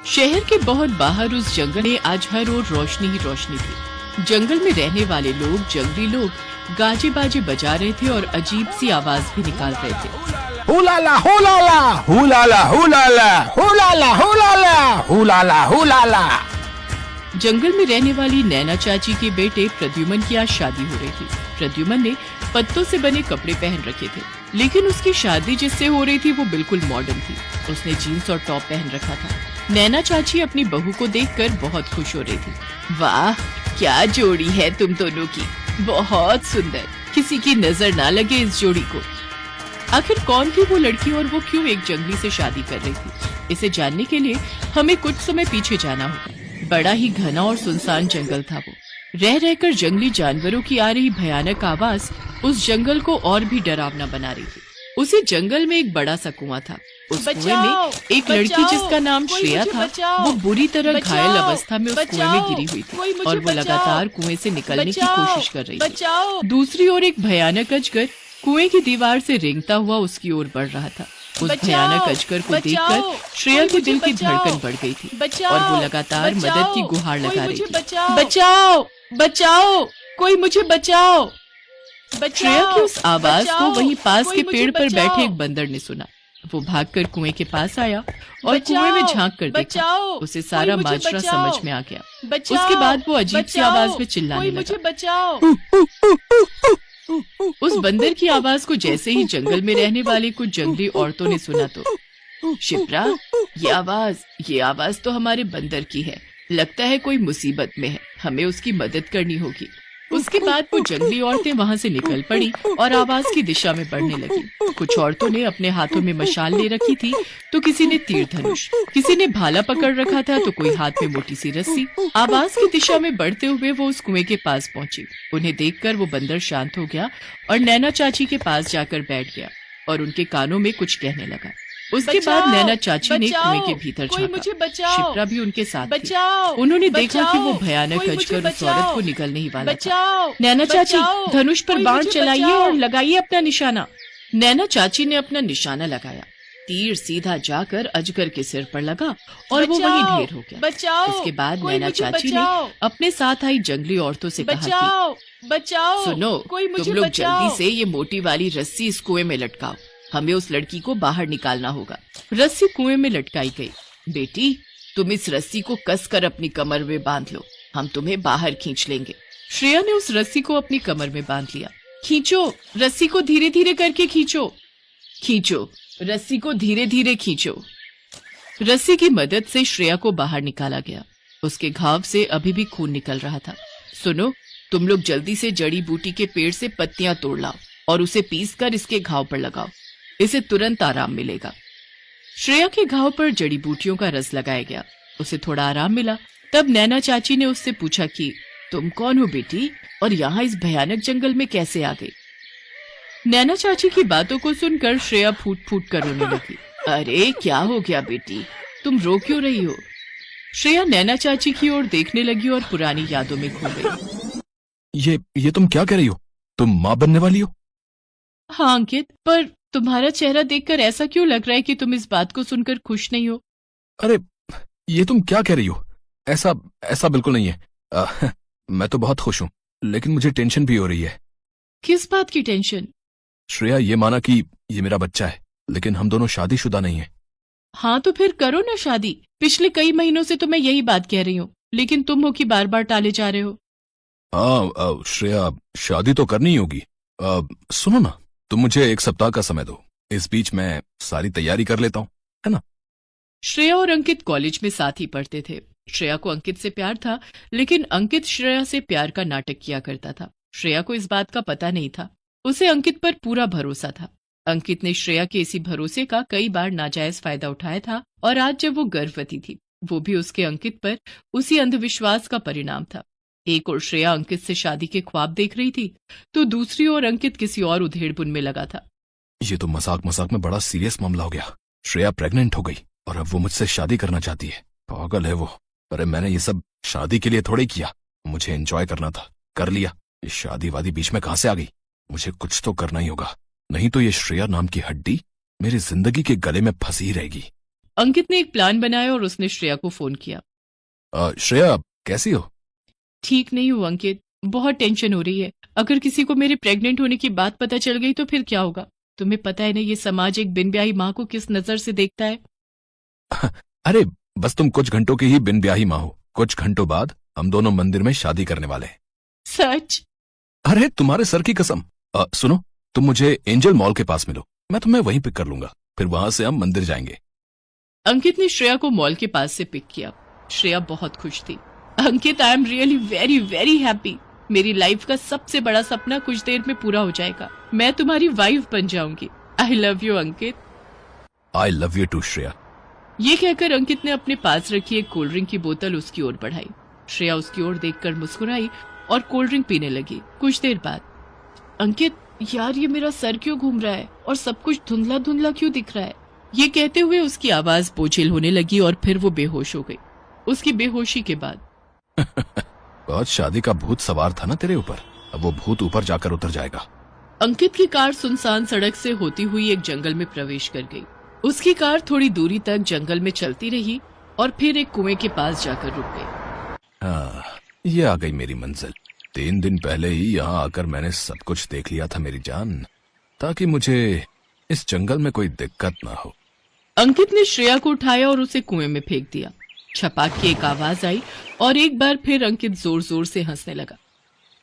शहर के बहुत बाहर उस जंगल में आज हर ओर रोशनी ही रोशनी थी। जंगल में रहने वाले लोग, जंगली लोग गाजे बाजे बजा रहे थे और अजीब सी आवाज भी निकाल रहे थे। हुलाला हुलाला हुलाला हुलाला हुलाला हुलाला हुलाला हुलाला। जंगल में रहने वाली नैना चाची के बेटे प्रद्युमन की आज शादी हो रही थी। प्रद्युमन ने पत्तों से बने कपड़े पहन रखे थे, लेकिन उसकी शादी जिससे हो रही थी वो बिल्कुल मॉडर्न थी। उसने जीन्स और टॉप पहन रखा था। नैना चाची अपनी बहू को देखकर बहुत खुश हो रही थी। वाह, क्या जोड़ी है तुम दोनों की, बहुत सुंदर, किसी की नजर ना लगे इस जोड़ी को। आखिर कौन थी वो लड़की और वो क्यों एक जंगली से शादी कर रही थी? इसे जानने के लिए हमें कुछ समय पीछे जाना होगा। बड़ा ही घना और सुनसान जंगल था वो। रह रहकर जंगली जानवरों की आ रही भयानक आवाज उस जंगल को और भी डरावना बना रही थी। उसी जंगल में एक बड़ा सा कुआं था। उस कुएं में एक लड़की जिसका नाम श्रेया था, वो बुरी तरह घायल अवस्था में उस कुएं में गिरी हुई थी और वो लगातार कुएं से निकलने की कोशिश कर रही थी। दूसरी ओर एक भयानक अजगर कुएं की दीवार से रेंगता हुआ उसकी ओर बढ़ रहा था। उस भयानक अजगर को देखकर श्रेया के दिल की धड़कन बढ़ गई थी और वो लगातार मदद की गुहार लगा रही थी। बचाओ, बचाओ, कोई मुझे बचाओ। श्रेया की उस आवाज को वहीं पास के पेड़ पर बैठे एक बंदर ने सुना। वो भागकर कुएं के पास आया और कुएं में झांक कर देखा। उसे सारा माजरा समझ में आ गया। उसके बाद वो अजीब सी आवाज में चिल्लाने लगा। उस बंदर की आवाज को जैसे ही जंगल में रहने वाली कुछ जंगली औरतों ने सुना तो शिप्रा, ये आवाज तो हमारे बंदर की है। लगता है कोई मुसीबत में है, हमें उसकी मदद करनी होगी। उसके बाद वो जंगली औरतें वहाँ से निकल पड़ी और आवाज की दिशा में बढ़ने लगी। कुछ औरतों ने अपने हाथों में मशाल ले रखी थी, तो किसी ने तीर धनुष, किसी ने भाला पकड़ रखा था, तो कोई हाथ में मोटी सी रस्सी। आवाज की दिशा में बढ़ते हुए वो उस कुएं के पास पहुंची। उन्हें देखकर वो बंदर शांत हो गया और नैना चाची के पास जाकर बैठ गया और उनके कानों में कुछ कहने लगा। उसके बाद नैना चाची ने कुएं के भीतर झांका। शिप्रा भी उनके साथ थी। उन्होंने देखा कि वो भयानक अजगर उस औरत को निगलने ही वाला था। नैना चाची, धनुष पर बाण चलाइए और लगाइए अपना निशाना। नैना चाची ने अपना निशाना लगाया। तीर सीधा जाकर अजगर के सिर पर लगा और वो वहीं ढेर हो गया। उसके बाद नैना चाची ने अपने साथ आई जंगली औरतों से कहा कि सुनो, तुम लोग जल्दी से ये मोटी वाली रस्सी इस कुएं में लटकाओ, हमें उस लड़की को बाहर निकालना होगा। रस्सी कुएं में लटकाई गई। बेटी, तुम इस रस्सी को कसकर अपनी कमर में बांध लो, हम तुम्हें बाहर खींच लेंगे। श्रेया ने उस रस्सी को अपनी कमर में बांध लिया। खींचो, रस्सी को धीरे धीरे करके खींचो, खींचो, रस्सी को धीरे धीरे खींचो। रस्सी की मदद से श्रेया को बाहर निकाला गया। उसके घाव से अभी भी खून निकल रहा था। सुनो, तुम लोग जल्दी से जड़ी बूटी के पेड़ से पत्तियां तोड़ लाओ और उसे पीसकर इसके घाव पर लगाओ, इसे तुरंत आराम मिलेगा। श्रेया के घाव पर जड़ी बूटियों का रस लगाया गया। उसे थोड़ा आराम मिला। तब नैना चाची ने उससे पूछा कि तुम कौन हो बेटी, और यहाँ इस भयानक जंगल में कैसे आ गई? नैना चाची की बातों को सुनकर श्रेया फूट फूट कर रोने लगी। अरे क्या हो गया बेटी, तुम रो क्यों रही हो? श्रेया नैना चाची की ओर देखने लगी और पुरानी यादों में खो गई। ये तुम क्या कह रही हो? तुम माँ बनने वाली हो? हाँ अंकित, पर तुम्हारा चेहरा देखकर ऐसा क्यों लग रहा है कि तुम इस बात को सुनकर खुश नहीं हो? अरे ये तुम क्या कह रही हो? ऐसा बिल्कुल नहीं है। मैं तो बहुत खुश हूँ, लेकिन मुझे टेंशन भी हो रही है। किस बात की टेंशन? श्रेया ये माना कि ये मेरा बच्चा है, लेकिन हम दोनों शादीशुदा नहीं है। हाँ तो फिर करो ना शादी। पिछले कई महीनों से तो मैं यही बात कह रही हूँ, लेकिन तुम हो कि बार बार टाले जा रहे हो। हाँ श्रेया, शादी तो करनी होगी। सुनो ना, तुम मुझे 1 सप्ताह का समय दो, इस बीच मैं सारी तैयारी कर लेता हूँ, है ना? श्रेया और अंकित कॉलेज में साथ ही पढ़ते थे। श्रेया को अंकित से प्यार था, लेकिन अंकित श्रेया से प्यार का नाटक किया करता था। श्रेया को इस बात का पता नहीं था। उसे अंकित पर पूरा भरोसा था। अंकित ने श्रेया के इसी भरोसे का कई बार नाजायज फायदा उठाया था और आज जब वो गर्भवती थी, वो भी उसके अंकित पर उसी अंधविश्वास का परिणाम था। एक ओर श्रेया अंकित से शादी के ख्वाब देख रही थी, तो दूसरी ओर अंकित किसी और उधेड़बुन में लगा था। ये तो मजाक में बड़ा सीरियस मामला हो गया। श्रेया प्रेग्नेंट हो गई और अब वो मुझसे शादी करना चाहती है। पागल है वो। अरे मैंने ये सब शादी के लिए थोड़े किया, मुझे एंजॉय करना था, कर लिया। ये शादी वादी बीच में कहां से आ गई? मुझे कुछ तो करना ही होगा, नहीं तो ये श्रेया नाम की हड्डी मेरी जिंदगी के गले में फंसी रहेगी। अंकित ने एक प्लान बनाया और उसने श्रेया को फोन किया। श्रेया कैसी हो? ठीक नहीं हूँ अंकित, बहुत टेंशन हो रही है। अगर किसी को मेरे प्रेग्नेंट होने की बात पता चल गई तो फिर क्या होगा? तुम्हें पता है ना ये समाज एक बिन ब्याही माँ को किस नजर से देखता है। अरे बस तुम कुछ घंटों की ही बिन ब्याही माँ हो। कुछ घंटों बाद हम दोनों मंदिर में शादी करने वाले हैं। सच? अरे तुम्हारे सर की कसम। सुनो, तुम मुझे एंजल मॉल के पास मिलो, मैं तुम्हें वहीं पिक कर लूंगा, फिर वहां से हम मंदिर जाएंगे। अंकित ने श्रेया को मॉल के पास से पिक किया। श्रेया बहुत खुश थी। Ankit, I am really very very happy. मेरी लाइफ का सबसे बड़ा सपना कुछ देर में पूरा हो जाएगा। मैं तुम्हारी वाइफ बन जाऊंगी। I love you Ankit. I love you too Shreya. ये कहकर अंकित ने अपने पास रखी एक कोल्ड ड्रिंक की बोतल उसकी ओर बढ़ाई। श्रेया उसकी ओर देखकर मुस्कुराई और कोल्ड ड्रिंक पीने लगी। कुछ देर बाद, अंकित यार ये मेरा सर क्यों घूम रहा है और सब कुछ धुंधला धुंधला क्यों दिख रहा है? ये कहते हुए उसकी आवाज बोझिल होने लगी और फिर वो बेहोश हो गई। उसकी बेहोशी के बाद बहुत शादी का भूत सवार था ना तेरे ऊपर, अब वो भूत ऊपर जाकर उतर जाएगा। अंकित की कार सुनसान सड़क से होती हुई एक जंगल में प्रवेश कर गई। उसकी कार थोड़ी दूरी तक जंगल में चलती रही और फिर एक कुएं के पास जाकर रुक गई। हाँ, ये आ गई मेरी मंजिल। 3 दिन पहले ही यहाँ आकर मैंने सब कुछ देख लिया था मेरी जान, ताकि मुझे इस जंगल में कोई दिक्कत ना हो। अंकित ने श्रेया को उठाया और उसे कुएं में फेंक दिया। छपाक की एक आवाज आई और एक बार फिर अंकित जोर जोर से हंसने लगा।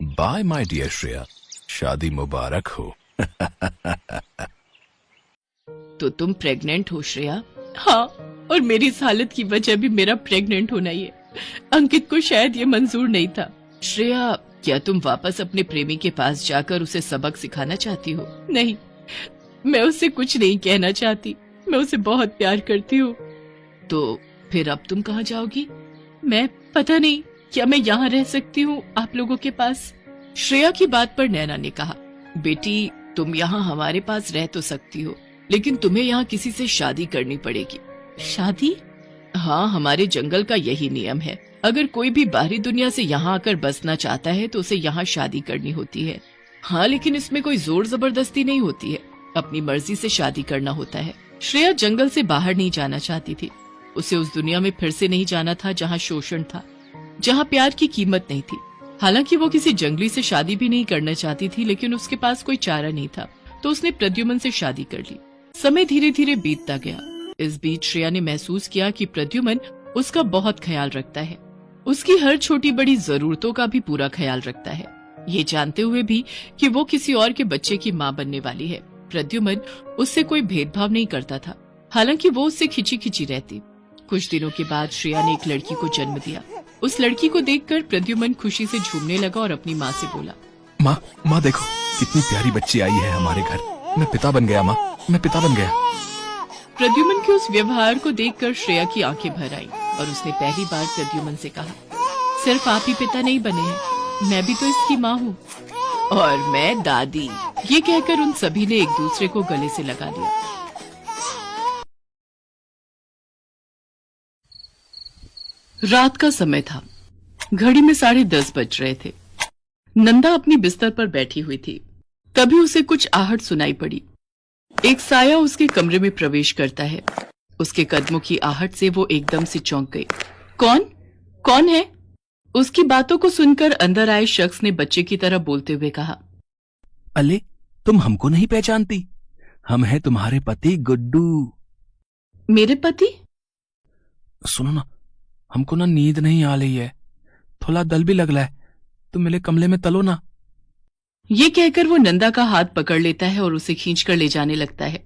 बाय माय डियर श्रेया, शादी मुबारक हो। तो तुम प्रेग्नेंट हो श्रेया? हाँ, और मेरी इस हालत की वजह भी मेरा प्रेग्नेंट होना ही है। अंकित को शायद ये मंजूर नहीं था। श्रेया, क्या तुम वापस अपने प्रेमी के पास जाकर उसे सबक सिखाना चाहती हो? नहीं, मैं उससे कुछ नहीं कहना चाहती। मैं उसे बहुत प्यार करती हूँ। तो फिर अब तुम कहाँ जाओगी? मैं पता नहीं, क्या मैं यहाँ रह सकती हूँ आप लोगों के पास? श्रेया की बात पर नैना ने कहा, बेटी तुम यहाँ हमारे पास रह तो सकती हो, लेकिन तुम्हें यहाँ किसी से शादी करनी पड़ेगी। शादी? हाँ, हमारे जंगल का यही नियम है। अगर कोई भी बाहरी दुनिया से यहाँ आकर बसना चाहता है तो उसे यहाँ शादी करनी होती है। हाँ, लेकिन इसमें कोई जोर जबरदस्ती नहीं होती है, अपनी मर्जी से शादी करना होता है। श्रेया जंगल से बाहर नहीं जाना चाहती थी। उसे उस दुनिया में फिर से नहीं जाना था जहाँ शोषण था, जहाँ प्यार की कीमत नहीं थी। हालांकि वो किसी जंगली से शादी भी नहीं करना चाहती थी, लेकिन उसके पास कोई चारा नहीं था, तो उसने प्रद्युमन से शादी कर ली। समय धीरे धीरे बीतता गया। इस बीच श्रेया ने महसूस किया कि प्रद्युमन उसका बहुत ख्याल रखता है, उसकी हर छोटी बड़ी जरूरतों का भी पूरा ख्याल रखता है, ये जानते हुए भी कि वो किसी और के बच्चे की माँ बनने वाली है। प्रद्युमन उससे कोई भेदभाव नहीं करता था, हालांकि वो उससे खिंची खिंची रहती। कुछ दिनों के बाद श्रेया ने एक लड़की को जन्म दिया। उस लड़की को देखकर प्रद्युमन खुशी से झूमने लगा और अपनी माँ से बोला, माँ देखो कितनी प्यारी बच्ची आई है हमारे घर। मैं पिता बन गया माँ, मैं पिता बन गया। प्रद्युमन के उस व्यवहार को देखकर श्रेया की आंखें भर आईं और उसने पहली बार प्रद्युमन से कहा, सिर्फ आप ही पिता नहीं बने हैं, मैं भी तो इसकी माँ हूँ। और मैं दादी। ये कहकर उन सभी ने एक दूसरे को गले से लगा लिया। रात का समय था। घड़ी में 10:30 बज रहे थे। नंदा अपनी बिस्तर पर बैठी हुई थी। तभी उसे कुछ आहट सुनाई पड़ी। एक साया उसके कमरे में प्रवेश करता है। उसके कदमों की आहट से वो एकदम से चौंक गई। कौन है? उसकी बातों को सुनकर अंदर आए शख्स ने बच्चे की तरह बोलते हुए कहा, अले तुम हमको नहीं पहचानती? हम हैं तुम्हारे पति गुड्डू। मेरे पति? सुनो ना, हमको ना नींद नहीं आ रही है, थोड़ा दल भी लग रहा है, तुम मेरे कमरे में तलो ना। ये कहकर वो नंदा का हाथ पकड़ लेता है और उसे खींचकर ले जाने लगता है।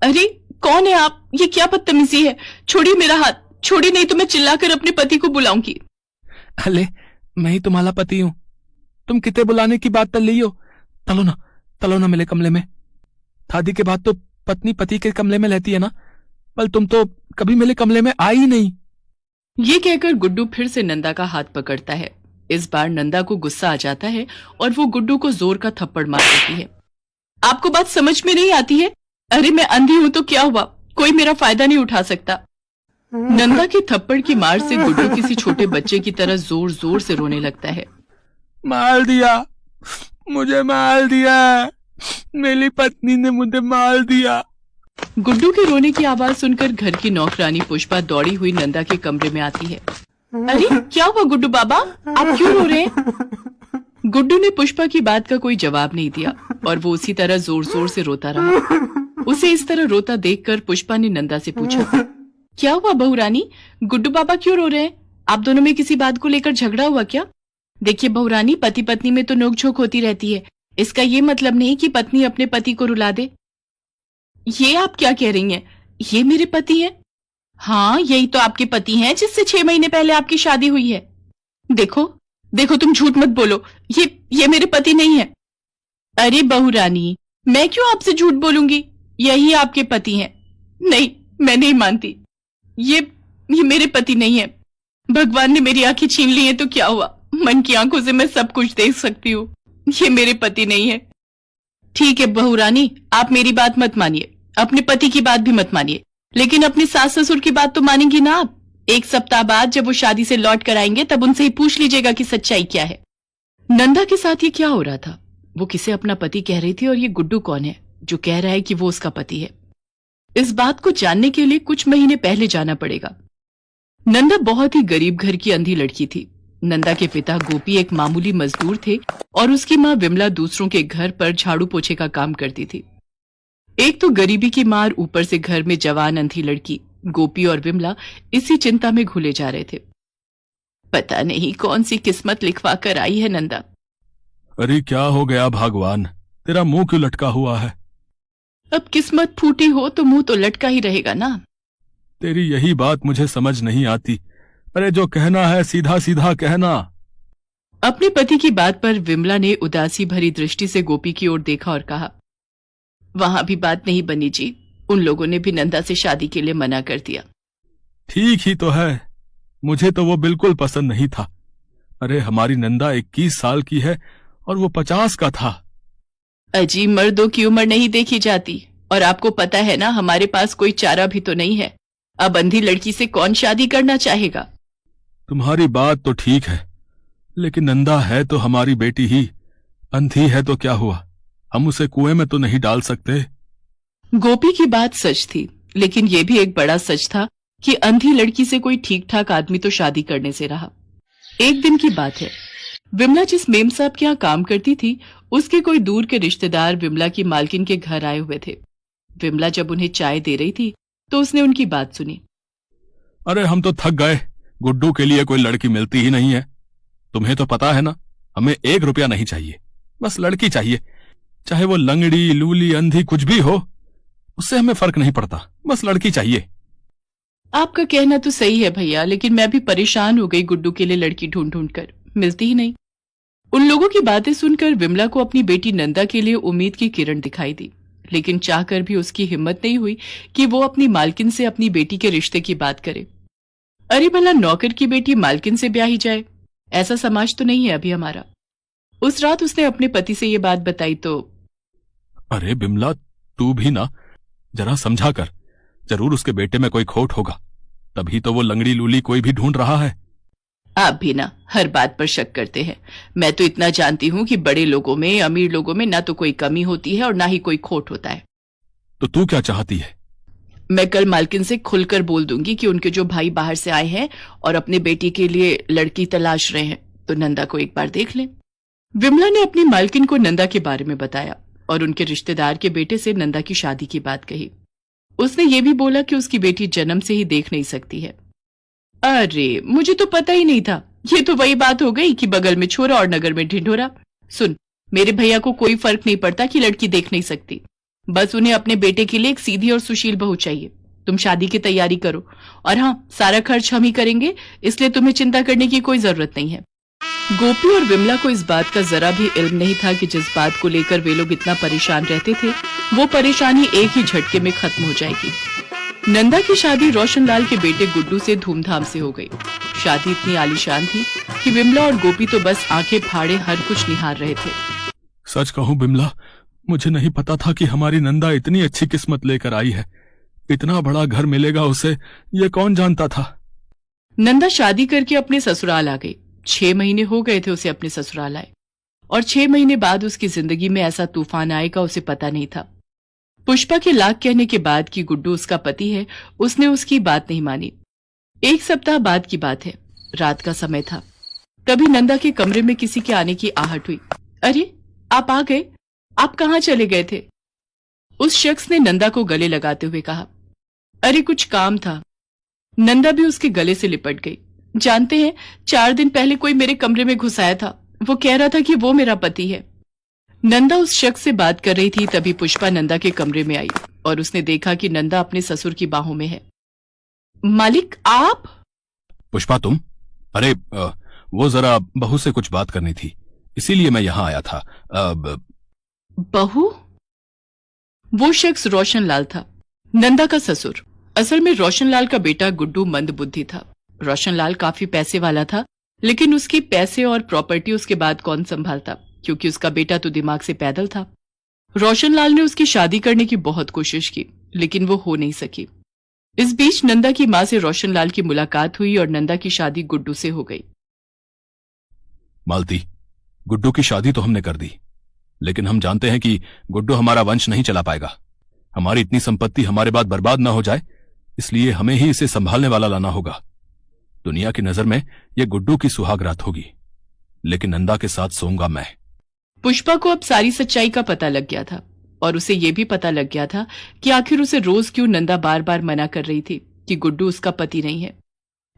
अरे कौन है आप? ये क्या बदतमीजी है? छोड़िए मेरा हाथ, छोड़िए नहीं तो मैं चिल्लाकर अपने पति को बुलाऊंगी। अले मैं ही तुम्हारा पति हूँ, तुम कितने बुलाने की बात कर रही हो? तलो ना मेरे कमरे में। शादी के बाद तो पत्नी पति के कमरे में रहती है ना, पर तुम तो कभी मेरे कमरे में आई ही नहीं। ये कहकर गुड्डू फिर से नंदा का हाथ पकड़ता है। इस बार नंदा को गुस्सा आ जाता है और वो गुड्डू को जोर का थप्पड़ मार देती है। आपको बात समझ में नहीं आती है? अरे मैं अंधी हूं तो क्या हुआ, कोई मेरा फायदा नहीं उठा सकता। नंदा के थप्पड़ की मार से गुड्डू किसी छोटे बच्चे की तरह जोर जोर से रोने लगता है। मार दिया, मुझे मार दिया, मेरी पत्नी ने मुझे मार दिया। गुड्डू के रोने की आवाज सुनकर घर की नौकरानी पुष्पा दौड़ी हुई नंदा के कमरे में आती है। अरे क्या हुआ गुड्डू बाबा, आप क्यों रो रहे हैं? गुड्डू ने पुष्पा की बात का कोई जवाब नहीं दिया और वो उसी तरह जोर जोर से रोता रहा। उसे इस तरह रोता देखकर पुष्पा ने नंदा से पूछा, क्या हुआ बहू रानी, गुड्डू बाबा क्यों रो रहे हैं? आप दोनों में किसी बात को लेकर झगड़ा हुआ क्या? देखिए बहू रानी, पति पत्नी में तो नोकझोंक होती रहती है, इसका ये मतलब नहीं कि पत्नी अपने पति को रुला दे। ये आप क्या कह रही हैं? ये मेरे पति हैं? हाँ, यही तो आपके पति हैं जिससे 6 महीने पहले आपकी शादी हुई है। देखो देखो, तुम झूठ मत बोलो, ये मेरे पति नहीं है। अरे बहू रानी, मैं क्यों आपसे झूठ बोलूंगी? यही आपके पति हैं। नहीं, मैं नहीं मानती, ये मेरे पति नहीं है। भगवान ने मेरी आंखें छीन ली हैं तो क्या हुआ, मन की आंखों से मैं सब कुछ देख सकती हूँ। ये मेरे पति नहीं है। ठीक है बहू रानी, आप मेरी बात मत मानिए, अपने पति की बात भी मत मानिए, लेकिन अपने सास ससुर की बात तो मानेंगी ना आप। 1 सप्ताह बाद जब वो शादी से लौट कर आएंगे तब उनसे ही पूछ लीजिएगा कि सच्चाई क्या है। नंदा के साथ ये क्या हो रहा था? वो किसे अपना पति कह रही थी और ये गुड्डू कौन है जो कह रहा है कि वो उसका पति है? इस बात को जानने के लिए कुछ महीने पहले जाना पड़ेगा। नंदा बहुत ही गरीब घर की अंधी लड़की थी। नंदा के पिता गोपी एक मामूली मजदूर थे और उसकी माँ विमला दूसरों के घर पर झाड़ू पोछे का काम करती थी। एक तो गरीबी की मार, ऊपर से घर में जवान अंधी लड़की। गोपी और विमला इसी चिंता में घुले जा रहे थे। पता नहीं कौन सी किस्मत लिखवा कर आई है नंदा। अरे क्या हो गया भगवान, तेरा मुंह क्यों लटका हुआ है? अब किस्मत फूटी हो तो मुंह तो लटका ही रहेगा ना। तेरी यही बात मुझे समझ नहीं आती। अरे जो कहना है सीधा सीधा कहना। अपने पति की बात पर विमला ने उदासी भरी दृष्टि से गोपी की ओर देखा और कहा, वहां भी बात नहीं बनी जी, उन लोगों ने भी नंदा से शादी के लिए मना कर दिया। ठीक ही तो है, मुझे तो वो बिल्कुल पसंद नहीं था। अरे हमारी नंदा 21 साल की है और वो 50 का था। अजी, मर्दों की उम्र नहीं देखी जाती, और आपको पता है ना हमारे पास कोई चारा भी तो नहीं है। अब अंधी लड़की से कौन शादी करना चाहेगा? तुम्हारी बात तो ठीक है, लेकिन नंदा है तो हमारी बेटी ही। अंधी है तो क्या हुआ, हम उसे कुएं में तो नहीं डाल सकते। गोपी की बात सच थी, लेकिन यह भी एक बड़ा सच था कि अंधी लड़की से कोई ठीक ठाक आदमी तो शादी करने से रहा। एक दिन की बात है, विमला जिस मेम साहब के यहाँ काम करती थी, उसके कोई दूर के रिश्तेदार विमला की मालकिन के घर आए हुए थे। विमला जब उन्हें चाय दे रही थी तो उसने उनकी बात सुनी। अरे हम तो थक गए, गुड्डू के लिए कोई लड़की मिलती ही नहीं है। तुम्हें तो पता है ना, हमें 1 रुपया नहीं चाहिए, बस लड़की चाहिए। चाहे वो लंगड़ी, लूली, अंधी कुछ भी हो, उससे हमें फर्क नहीं पड़ता, बस लड़की चाहिए। आपका कहना तो सही है भैया, लेकिन मैं भी परेशान हो गई गुड्डू के लिए लड़की ढूंढ ढूंढ कर, मिलती ही नहीं। उन लोगों की बातें सुनकर विमला को अपनी बेटी नंदा के लिए उम्मीद की किरण दिखाई दी, लेकिन चाहकर भी उसकी हिम्मत नहीं हुई कि वो अपनी मालकिन से अपनी बेटी के रिश्ते की बात करे। अरे भला नौकर की बेटी मालकिन से ब्याही जाए, ऐसा समाज तो नहीं है अभी हमारा। उस रात उसने अपने पति से ये बात बताई तो, अरे बिमला, तू भी ना जरा समझा कर, जरूर उसके बेटे में कोई खोट होगा, तभी तो वो लंगड़ी लूली कोई भी ढूंढ रहा है। आप भी ना हर बात पर शक करते हैं। मैं तो इतना जानती हूँ कि बड़े लोगों में, अमीर लोगों में ना तो कोई कमी होती है और ना ही कोई खोट होता है। तो तू क्या चाहती है? मैं कल मालकिन से खुलकर बोल दूंगी कि उनके जो भाई बाहर से आए हैं और अपने बेटी के लिए लड़की तलाश रहे हैं, तो नंदा को एक बार देख लें। विमला ने अपनी मालकिन को नंदा के बारे में बताया और उनके रिश्तेदार के बेटे से नंदा की शादी की बात कही। उसने ये भी बोला कि उसकी बेटी जन्म से ही देख नहीं सकती है। अरे मुझे तो पता ही नहीं था, ये तो वही बात हो गई कि बगल में छोरा और नगर में ढिंढोरा। सुन, मेरे भैया को कोई फर्क नहीं पड़ता कि लड़की देख नहीं सकती, बस उन्हें अपने बेटे के लिए एक सीधी और सुशील बहू चाहिए। तुम शादी की तैयारी करो, और हाँ, सारा खर्च हम ही करेंगे, इसलिए तुम्हें चिंता करने की कोई जरूरत नहीं है। गोपी और विमला को इस बात का जरा भी इल्म नहीं था कि जिस बात को लेकर वे लोग इतना परेशान रहते थे, वो परेशानी एक ही झटके में खत्म हो जाएगी। नंदा की शादी रोशनलाल के बेटे गुड्डू से धूमधाम से हो गई। शादी इतनी आलीशान थी कि विमला और गोपी तो बस आंखें फाड़े हर कुछ निहार रहे थे। सच कहूं बिमला, मुझे नहीं पता था कि हमारी नंदा इतनी अच्छी किस्मत लेकर आई है। इतना बड़ा घर मिलेगा उसे, ये कौन जानता था। नंदा शादी करके अपने ससुराल आ गई। 6 महीने हो गए थे उसे अपने ससुराल आए, और 6 महीने बाद उसकी जिंदगी में ऐसा तूफान आएगा उसे पता नहीं था। पुष्पा के लाख कहने के बाद कि गुड्डू उसका पति है, उसने उसकी बात नहीं मानी। एक सप्ताह बाद की बात है, रात का समय था। तभी नंदा के कमरे में किसी के आने की आहट हुई। अरे, आप आ गए? आप कहाँ चले गए थे? उस शख्स ने नंदा को गले लगाते हुए कहा। अरे, कुछ काम था। नंदा भी उसके गले से लिपट गई। जानते हैं, 4 दिन पहले कोई मेरे कमरे में घुस आया था। वो कह रहा था कि वो मेरा पति है। नंदा उस शख्स से बात कर रही थी, तभी पुष्पा नंदा के कमरे में आई और उसने देखा कि नंदा अपने ससुर की बाहों में है। मालिक, आप? पुष्पा, तुम? अरे, वो जरा बहू से कुछ बात करनी थी, इसीलिए मैं यहां आया था। बहू? वो शख्स रोशनलाल था, नंदा का ससुर। असल में रोशनलाल का बेटा गुड्डू मंदबुद्धि था। रोशनलाल काफी पैसे वाला था, लेकिन उसकी पैसे और प्रॉपर्टी उसके बाद कौन संभालता, क्योंकि उसका बेटा तो दिमाग से पैदल था। रोशनलाल ने उसकी शादी करने की बहुत कोशिश की, लेकिन वो हो नहीं सकी। इस बीच नंदा की मां से रोशनलाल की मुलाकात हुई और नंदा की शादी गुड्डू से हो गई। मालती, गुड्डू की शादी तो हमने कर दी, लेकिन हम जानते हैं कि गुड्डू हमारा वंश नहीं चला पाएगा। हमारी इतनी संपत्ति हमारे बाद बर्बाद ना हो जाए, इसलिए हमें ही इसे संभालने वाला लाना होगा। दुनिया की नजर में यह गुड्डू की सुहाग रात होगी, लेकिन नंदा के साथ सोऊंगा मैं। पुष्पा को अब सारी सच्चाई का पता लग गया था और उसे यह भी पता लग गया था कि आखिर उसे रोज क्यों नंदा बार बार मना कर रही थी कि गुड्डू उसका पति नहीं है।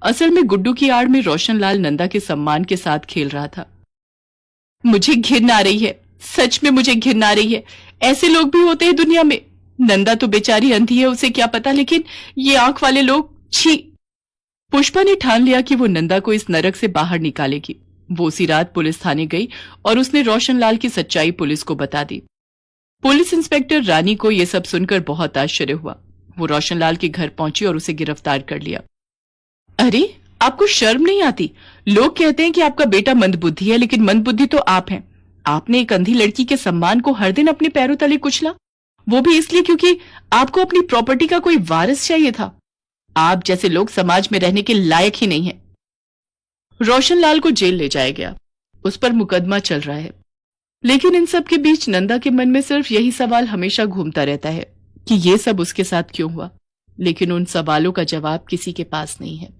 असल में गुड्डू की आड़ में रोशनलाल नंदा के सम्मान के साथ खेल रहा था। मुझे घिन आ रही है, सच में मुझे घिन आ रही है। ऐसे लोग भी होते हैं दुनिया में। नंदा तो बेचारी अंधी है, उसे क्या पता, लेकिन ये आंख वाले लोग, छी। पुष्पा ने ठान लिया कि वो नंदा को इस नरक से बाहर निकालेगी। वो उसी रात पुलिस थाने गई और उसने रोशनलाल की सच्चाई पुलिस को बता दी। पुलिस इंस्पेक्टर रानी को यह सब सुनकर बहुत आश्चर्य हुआ। वो रोशनलाल के घर पहुंची और उसे गिरफ्तार कर लिया। अरे, आपको शर्म नहीं आती? लोग कहते हैं कि आपका बेटा मंदबुद्धि है, लेकिन मंदबुद्धि तो आप हैं। आपने एक अंधी लड़की के सम्मान को हर दिन अपने पैरों तले कुचला, वो भी इसलिए क्योंकि आपको अपनी प्रॉपर्टी का कोई वारिस चाहिए था। आप जैसे लोग समाज में रहने के लायक ही नहीं हैं। रोशनलाल को जेल ले जाया गया, उस पर मुकदमा चल रहा है। लेकिन इन सब के बीच नंदा के मन में सिर्फ यही सवाल हमेशा घूमता रहता है कि ये सब उसके साथ क्यों हुआ, लेकिन उन सवालों का जवाब किसी के पास नहीं है।